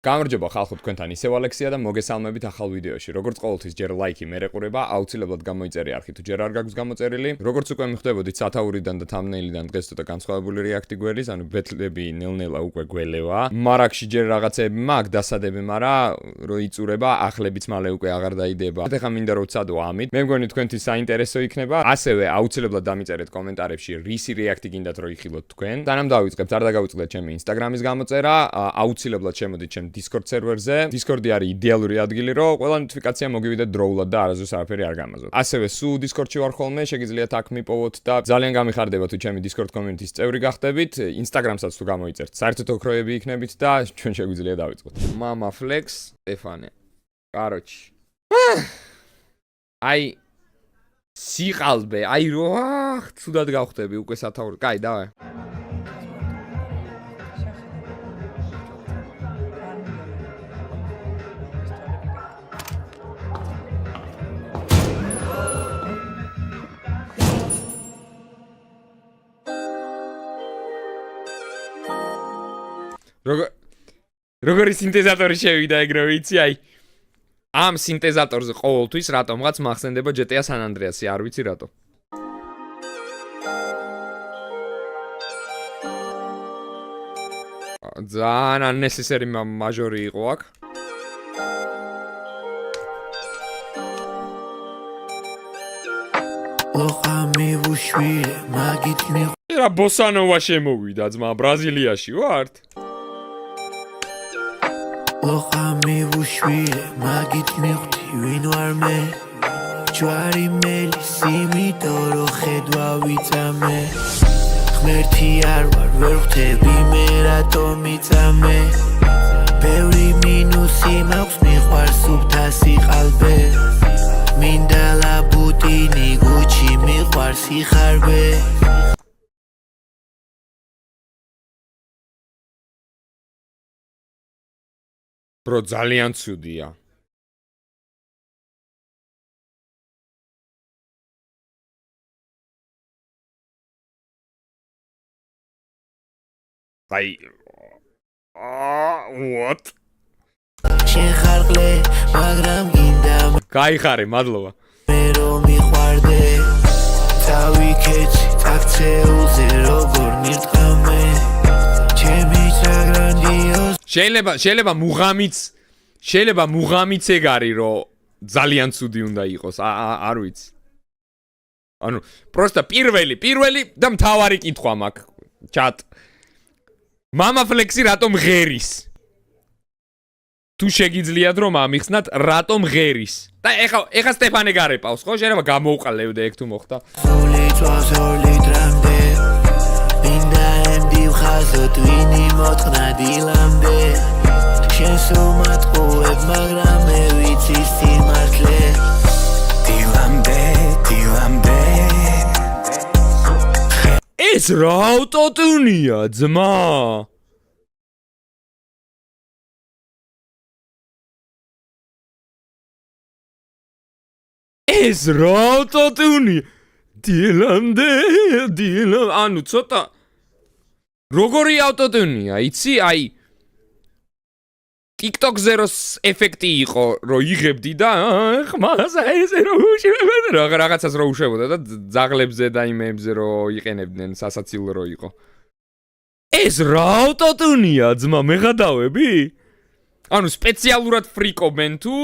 გამარჯობა ხალხო, თქვენთან ისევ ალექსია და მოგესალმებით ახალ ვიდეოში. Როგორც ყოველთვის ჯერ ლაიქი მე ეყურება, აუცილებლად გამოიწერე არხი თუ ჯერ არ გაქვს გამოწერილი. Როგორც უკვე მიხვდებოდით სათაურიდან და thumbnail-იდან დღეს ცოტა განსხვავებული რეაქტი გვერის, ანუ ბეთლები ნელ-ნელა უკვე გველევა. მარაკში ჯერ რაღაცები მაქვს დასადები, მაგრამ რო იწურება, ახლებიც მალე უკვე აღარ დაიდება. ეხლა მინდა რომ ვცადო ამით. მე მგონი თქვენთვის საინტერესო იქნება. ასევე აუცილებლად დამიწერეთ კომენტარებში რისი რეაქტი გინდათ რომ იხილოთ თქვენ. სანამ დავიწყებთ, არ დაგავიწყდეთ ჩემი Instagram-ის გამოწერა, აუცილებლად შემოდით ჩემ Discord server-ზე. Discord-ი არის იდეალური ადგილი, რომ ყველა ნოტიფიკაცია მოგივიდეთ დროულად და არასდროს არაფერი არ გამაზოთ. ასევე სულ Discord-ში ვარ ხოლმე, შეგიძლიათ აქ მიპოვოთ და ძალიან გამიხარდება თუ ჩემი Discord community-ის წევრი გახდებით. Instagram-საც თუ გამოიწერთ, საერთოდ ოქროები იქნებით და ჩვენ შეგვიძლია დავიწყოთ. Mama Flex, Stefane. Короче. აი სიყალბე, აი რო ცუდად გავხდები უკვე სათაური. კაი, დავай. როგორი სინთეზატორი შევიდა ეგრე ვიცი აი ამ სინთეზატორზე ყოველთვის რატომღაც მახსენდება GTA San Andreas-ი არ ვიცი რატო ძალიან unnecessary მაჟორი იყო აქ რა ბოსანოვა შემოვიდა ძმა ბრაზილიაში ვართ Lohami vushvile magit mighti vin var me Jwari melisi toro khedwa vitame Khmerti ar var ver xtebi me rato mitame Bevri minusi makhs mikhvar subta siqalbe Minda labutini guchi mikhvar sikharbe Bro, ძალიან ცუდია. აი what? შეხარყლე, მაგრამ გინდა. გაიხარე, მადლობა. მე რომ მიყვარდე, დავიქეცი, აქცეულზე როგორ მირტყამე. ჩემი საგრანდიოზ შეიძლება მუღამიც ეგ არის რომ ძალიან ცუდი უნდა იყოს არ ვიცი ანუ პროსტა პირველი და მთავარი კითხვა მაქვს ჩატ Mama Flex-ი რატომ ღერის თუ შეგიძლიათ რომ ამიხსნათ რატომ ღერის და ეხა სტეფანე გარეპავს ხო შეიძლება გამოუყალევდე ეგ თუ მოხდა ხაზოთ ვინი მოწყნა დილამდე შესუმატყუებ მაგრამ მე ვიცი სიმართლე დილამდე ეს რა ავტოტუნია ძმა ეს რა ავტოტუნია დილამდე ანუ ცოტა როგორი ავტოტუნია, იცი? აი TikTok-ზე რო ეფექტი იყო, რო იღებდი და ხმასა ესე რო უშვებდი, რაღაცას რო უშვებოდა და ძაღლებზე და იმებზე რო იყენებდნენ, სასაცილო რო იყო. ეს რა ავტოტუნია, ძმა, მეღადავები? ანუ სპეციალურად ფრიკობენ თუ,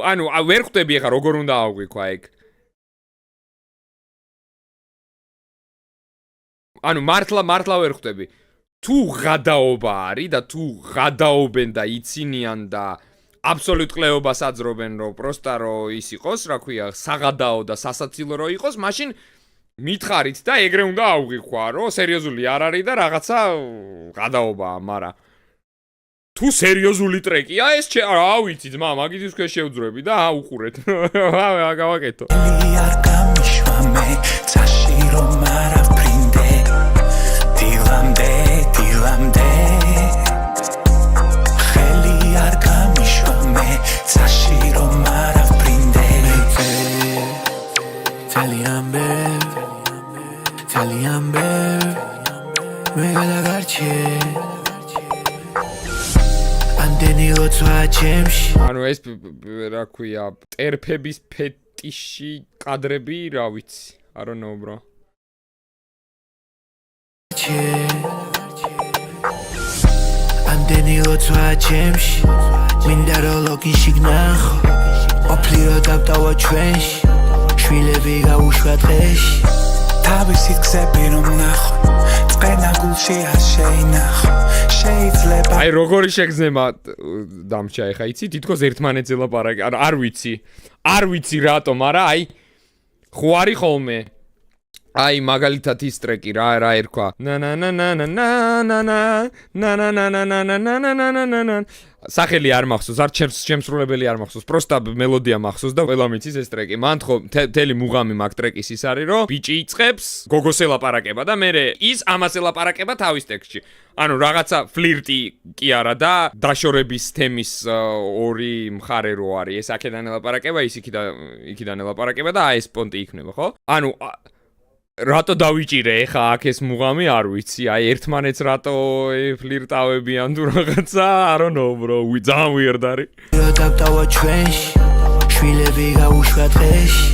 ანუ ვერ ხვდები ახლა როგორ უნდა აღვიქვა ეგ. ანუ მართლა ვერ ხვდები. თუ ღადაობა არის და თუ ღადაობენ და იცინიან და აბსოლუტ ყლეობას აძრობენ რომ პროსტა რომ ის იყოს, რა ქვია, საღადაო და სასაცილო რომ იყოს, მაშინ მითხარით და ეგრე უნდა აღვიქვა, რომ სერიოზული არ არის და რაღაცა ღადაობაა, მაგრამ თუ სერიოზული ტრეკია ეს რა ვიცი, ძმა, მაგითის ქვეშ შევძრები და უყურეთ. გავაკეთო. არ გამიშვა მე წაში რომ არა პრინდე დილამდე ხელი არ გამიშვა მე წაში რომ არა პრინდე ძალიან მე გადაგარჩე ამდენი როცა ჩემში ანუ ეს რა ქვია ტერფების ფეტიში კადრები რა ვიცი I don't know bro ამდენი როცა ჩემში მინდა რომ ლოგინში გნახო ოფლი რო დავტავა ჩვენში შვილები გაუშვა დღეში თავისით გზები რომ ნახო წყენა გულში არ შეინახო შეიძლება აი როგორი შეგზნება დამჭა ეხა იცი თითქოს ერთმანეთზე ლაპარაკი არ ვიცი რატომ არა აი ხო არის ხოლმე აი მაგალითად ის ტრეკი რა ერქვა სახელი არ მახსოვს არ შემსრულებელი არ მახსოვს პროსტა მელოდია მახსოვს და ყველა მიცის ეს ტრეკი მან ხო თელი მუღამი მაგ ტრეკის ის არის რომ ბიჭი იწყებს გოგოს ელაპარაკება და მე ის ამას ელაპარაკება თავის ტექსტში ანუ რაღაცა ფლირტი კი არა და დაშორების თემის ორი მხარე რო არის ეს აქედან ელაპარაკება ის იქიდან ელაპარაკება და აი ეს პონტი იქნება ხო ანუ რატო დავიჭირე ხა აქ ეს მუღამი არ ვიცი აი ერთმანეთს რატო ფლირტავებიან თუ რაღაცა I don't know bro ძალიან weird არის რო დავტავა ჩვენში შვილები გაუშვა დღეში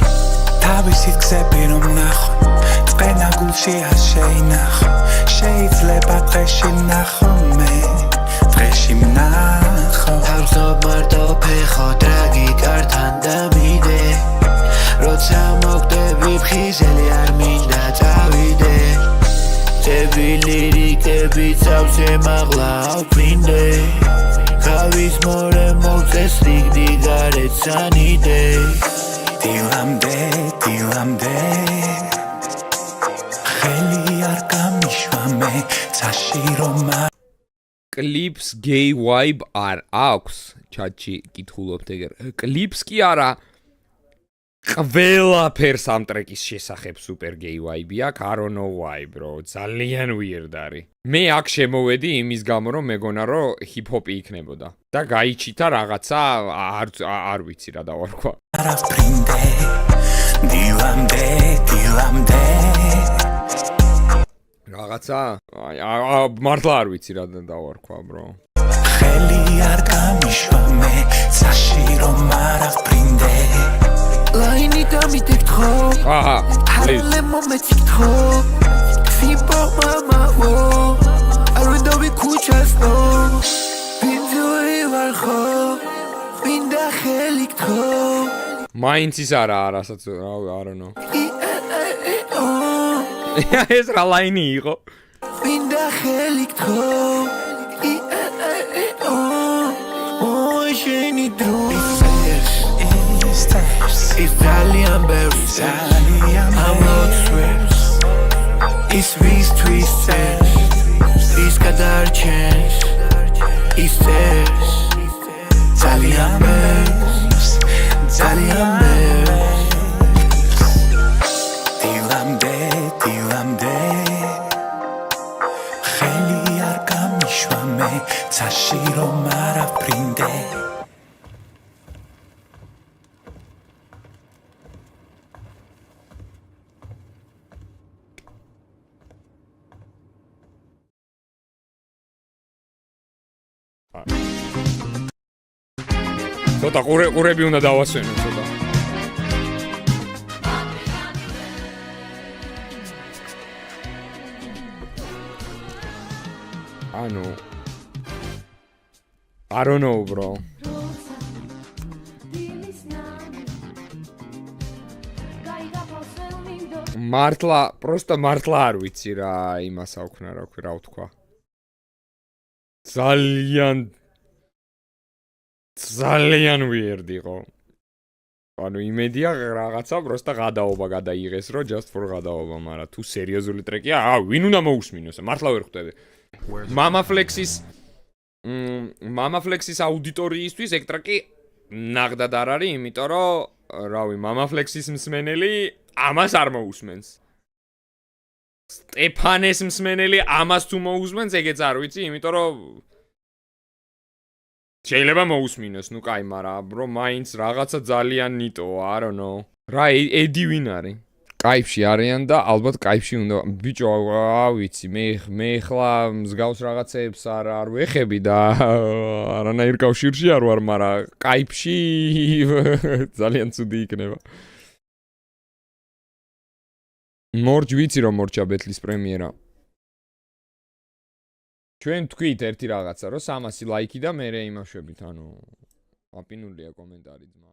თავისით გზები რომ ნახო წყენა გულში არ შეინახო შეიძლება დღეში ვნახო მე დღეში ვნახო თავსობ მარტო ფეხო დრაგი კართან დამიდე როცა მოგდები ფხიზელი არ მინდა წავიდე ძები ლირიკები წავზე მაღლა ავფრინდე გავის მორე მოგწეს რიგდი გარეთ სანიდე დილამდე ხელი არ გამიშვა მე წაში რომ კლიპს gay vibe არ აქვს ჩატში კითხულობთ ეგერ კლიპს კი არა ყველაფერს ამ ტრეკის შესახებ super gay vibe აქვს I don't know why bro ძალიან weird არის მე აქ შემოვედი იმის გამო რომ მეგონა რომ hip-hop-ი იქნებოდა და გაიჩითა რაღაცა არ ვიცი რა დავარქვა არაფრინდე დილამდე რაღაცა მართლა არ ვიცი რა დავარქვა bro ხელი არ გამიშვა მე წაში რომ არაფრინდე ლაინი დამიდეკთხო ჰალე მომეციქთხო სიპო მამაო არვენდოვი ქუჩასნო ბინძური ვარხო მინდა ხელიქთხო მაინც ის არასაც I don't know ეს რა ლაინი იყო მინდა ხელიქთხო შენი დრო Italian berries, I'm not swears It's these twisters It's kadarchens It's theirs Italian berries დილამდე ხელი არ გამიშვა მე წაში რომ არაფრინდე ცოტა ყურები უნდა დავასვენო ცოტა ანუ I don't know bro მართლა პროსტა მართლა არ ვიცი რა იმას აქვნა რა ვთქვა ძალიან weird იყო ანუ იმედია რაღაცა პროსტა გადაობა გადაიღეს რომ just for გადაობა მაგრამ თუ სერიოზული ტრეკია ვინ უნდა მოусმინოს მართლა ვერ ხვდები Mama Flex-ის აუდიტორიისთვის ეგ ტრეკი ნაღდად არ არის იმიტომ რომ რავი Mama Flex-ის მსმენელი ამას არ მოусმენს სტეფანეს მსმენელი ამას თუ მოусმენს ეგეც არ ვიცი იმიტომ რომ შეიძლება მოусმინოს ნუ კაი მაგრამ ბრო მაინც რაღაცა ძალიან ნიტოა I don't know რა ედი ვინ არის კაიფში არიან და ალბათ კაიფში უნდა ბიჭო ვიცი მე ხლა მსგავს რაღაცებს არ ვეხები და არანაირ კავშირში არ ვარ, მაგრამ კაიფში ძალიან ცუდი იქნება. მორჯ ვიცი რომ მორჩა ბეთლის პრემიერა. ჩვენ თქვით ერთი რაღაცა, რომ 300 ლაიქი და მე იმავშებით, ანუ აპინულია კომენტარი ძმა.